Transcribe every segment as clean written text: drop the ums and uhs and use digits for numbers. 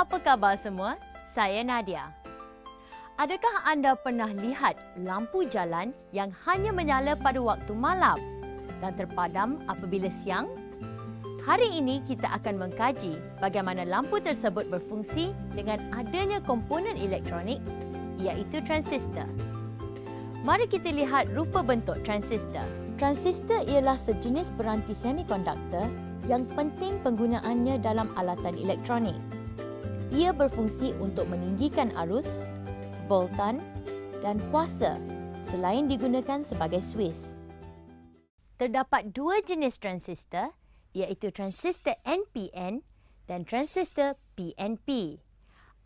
Apa khabar semua? Saya Nadia. Adakah anda pernah lihat lampu jalan yang hanya menyala pada waktu malam dan terpadam apabila siang? Hari ini kita akan mengkaji bagaimana lampu tersebut berfungsi dengan adanya komponen elektronik iaitu transistor. Mari kita lihat rupa bentuk transistor. Transistor ialah sejenis peranti semikonduktor yang penting penggunaannya dalam alatan elektronik. Ia berfungsi untuk meninggikan arus, voltan dan kuasa selain digunakan sebagai suis. Terdapat dua jenis transistor iaitu transistor NPN dan transistor PNP.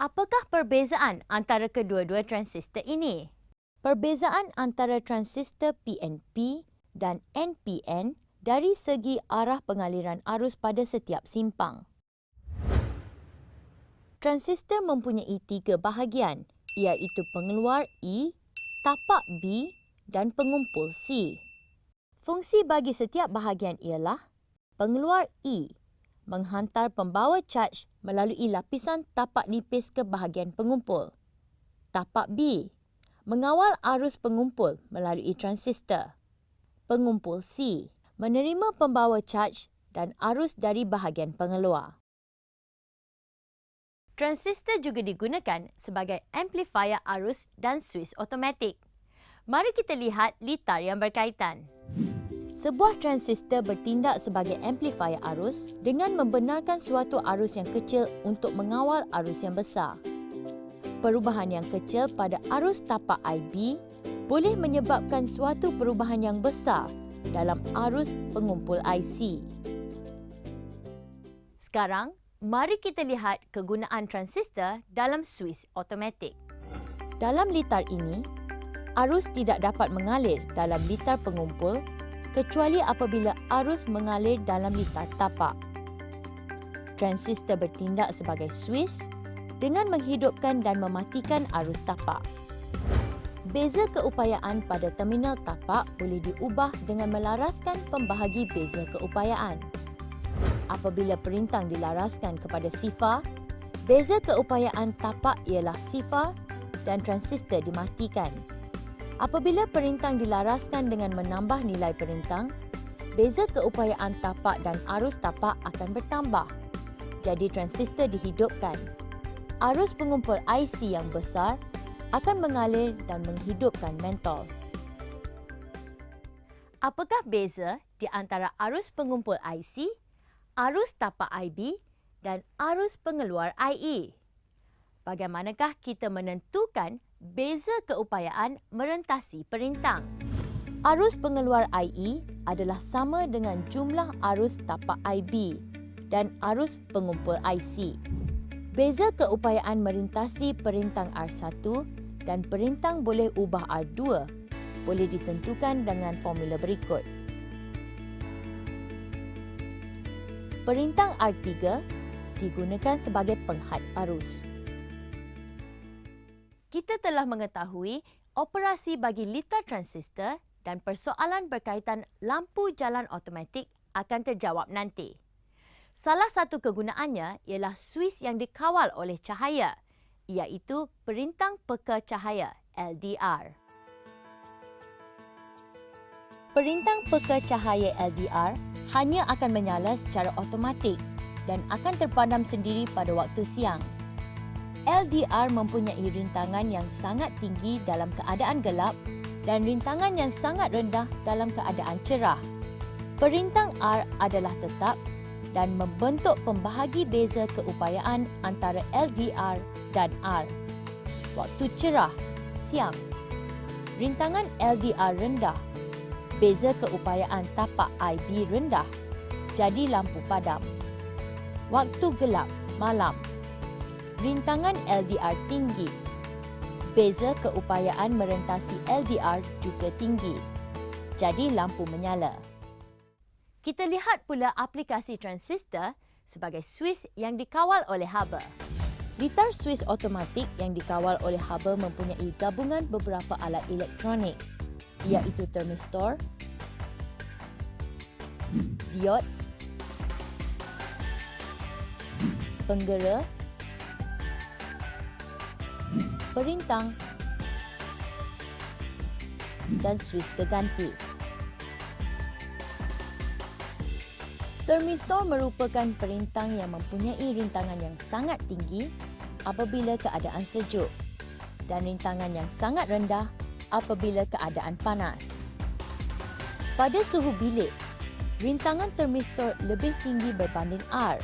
Apakah perbezaan antara kedua-dua transistor ini? Perbezaan antara transistor PNP dan NPN dari segi arah pengaliran arus pada setiap simpang. Transistor mempunyai tiga bahagian, iaitu pengeluar E, tapak B dan pengumpul C. Fungsi bagi setiap bahagian ialah pengeluar E menghantar pembawa charge melalui lapisan tapak nipis ke bahagian pengumpul. Tapak B mengawal arus pengumpul melalui transistor. Pengumpul C menerima pembawa charge dan arus dari bahagian pengeluar. Transistor juga digunakan sebagai amplifier arus dan suis automatik. Mari kita lihat litar yang berkaitan. Sebuah transistor bertindak sebagai amplifier arus dengan membenarkan suatu arus yang kecil untuk mengawal arus yang besar. Perubahan yang kecil pada arus tapak IB boleh menyebabkan suatu perubahan yang besar dalam arus pengumpul IC. Sekarang, mari kita lihat kegunaan transistor dalam suis automatik. Dalam litar ini, arus tidak dapat mengalir dalam litar pengumpul kecuali apabila arus mengalir dalam litar tapak. Transistor bertindak sebagai suis dengan menghidupkan dan mematikan arus tapak. Beza keupayaan pada terminal tapak boleh diubah dengan melaraskan pembahagi beza keupayaan. Apabila perintang dilaraskan kepada sifar, beza keupayaan tapak ialah sifar dan transistor dimatikan. Apabila perintang dilaraskan dengan menambah nilai perintang, beza keupayaan tapak dan arus tapak akan bertambah. Jadi transistor dihidupkan. Arus pengumpul IC yang besar akan mengalir dan menghidupkan mentol. Apakah beza di antara arus pengumpul IC, arus tapak IB dan arus pengeluar IE? Bagaimanakah kita menentukan beza keupayaan merentasi perintang? Arus pengeluar IE adalah sama dengan jumlah arus tapak IB dan arus pengumpul IC. Beza keupayaan merintasi perintang R1 dan perintang boleh ubah R2 boleh ditentukan dengan formula berikut. Perintang R3 digunakan sebagai penghad arus. Kita telah mengetahui operasi bagi litar transistor dan persoalan berkaitan lampu jalan automatik akan terjawab nanti. Salah satu kegunaannya ialah suis yang dikawal oleh cahaya, iaitu perintang peka cahaya LDR. Perintang peka cahaya LDR hanya akan menyala secara automatik dan akan terpadam sendiri pada waktu siang. LDR mempunyai rintangan yang sangat tinggi dalam keadaan gelap dan rintangan yang sangat rendah dalam keadaan cerah. Perintang R adalah tetap dan membentuk pembahagi beza keupayaan antara LDR dan R. Waktu cerah, siang. Rintangan LDR rendah. Beza keupayaan tapak IB rendah. Jadi lampu padam. Waktu gelap, malam. Rintangan LDR tinggi. Beza keupayaan merentasi LDR juga tinggi. Jadi lampu menyala. Kita lihat pula aplikasi transistor sebagai suis yang dikawal oleh haba. Litar suis automatik yang dikawal oleh haba mempunyai gabungan beberapa alat elektronik, iaitu termistor, diod, penggera perintang dan suis geganti. Termistor merupakan perintang yang mempunyai rintangan yang sangat tinggi apabila keadaan sejuk dan rintangan yang sangat rendah apabila keadaan panas. Pada suhu bilik, rintangan termistor lebih tinggi berbanding R.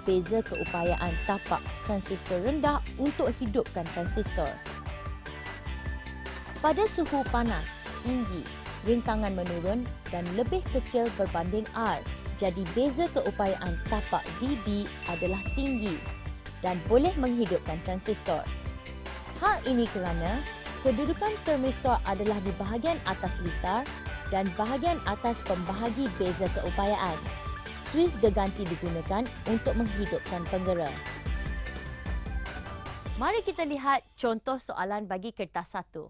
Beza keupayaan tapak transistor rendah untuk hidupkan transistor. Pada suhu panas tinggi, rintangan menurun dan lebih kecil berbanding R. Jadi beza keupayaan tapak VB adalah tinggi dan boleh menghidupkan transistor. Hal ini kerana kedudukan termistor adalah di bahagian atas litar dan bahagian atas pembahagi beza keupayaan. Suis geganti digunakan untuk menghidupkan penggera. Mari kita lihat contoh soalan bagi kertas 1.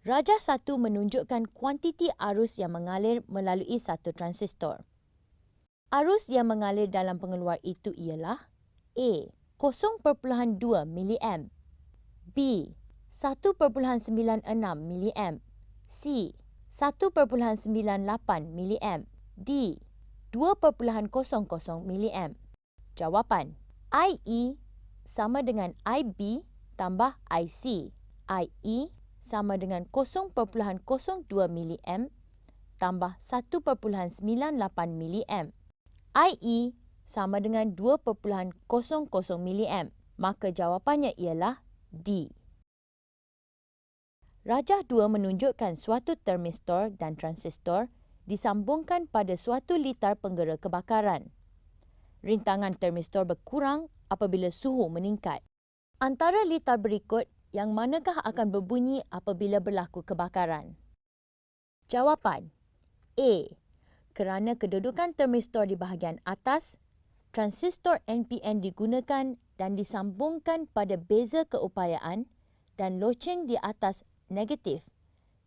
Rajah 1 menunjukkan kuantiti arus yang mengalir melalui satu transistor. Arus yang mengalir dalam pengeluar itu ialah A. 0.2 mA, B. 1.96 mA, C. 1.98 mA, D. 2.00 mA. Jawapan: IE sama dengan IB tambah IC. IE sama dengan 0.02 mA tambah 1.98 mA. IE sama dengan 2.00 mA. Maka jawapannya ialah D. Rajah 2 menunjukkan suatu termistor dan transistor disambungkan pada suatu litar penggera kebakaran. Rintangan termistor berkurang apabila suhu meningkat. Antara litar berikut, yang manakah akan berbunyi apabila berlaku kebakaran? Jawapan: A. Kerana kedudukan termistor di bahagian atas, transistor NPN digunakan dan disambungkan pada beza keupayaan dan loceng di atas negatif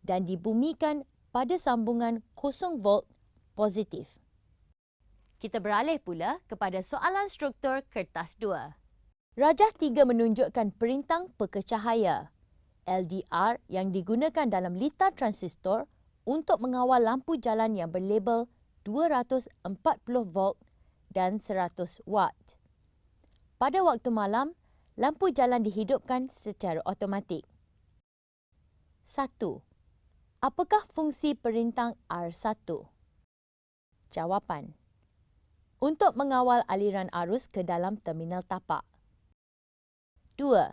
dan dibumikan pada sambungan 0 volt positif. Kita beralih pula kepada soalan struktur kertas 2. Rajah 3 menunjukkan perintang pekecahaya LDR yang digunakan dalam litar transistor untuk mengawal lampu jalan yang berlabel 240 volt dan 100 watt. Pada waktu malam, lampu jalan dihidupkan secara automatik. 1. Apakah fungsi perintang R1? Jawapan: untuk mengawal aliran arus ke dalam terminal tapak. 2.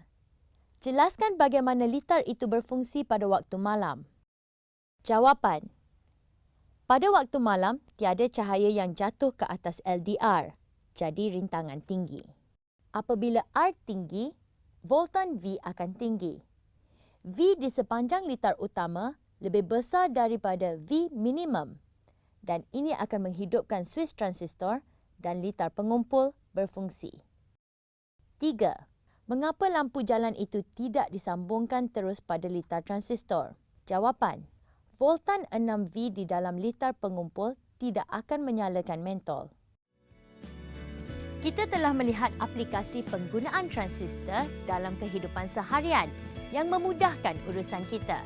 Jelaskan bagaimana litar itu berfungsi pada waktu malam. Jawapan: pada waktu malam, tiada cahaya yang jatuh ke atas LDR, jadi rintangan tinggi. Apabila R tinggi, voltan V akan tinggi. V di sepanjang litar utama lebih besar daripada V minimum dan ini akan menghidupkan suis transistor dan litar pengumpul berfungsi. 3. Mengapa lampu jalan itu tidak disambungkan terus pada litar transistor? Jawapan: voltan 6V di dalam litar pengumpul tidak akan menyalakan mentol. Kita telah melihat aplikasi penggunaan transistor dalam kehidupan seharian yang memudahkan urusan kita.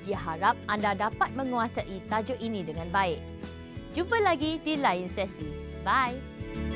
Diharap anda dapat menguasai tajuk ini dengan baik. Jumpa lagi di lain sesi. Bye!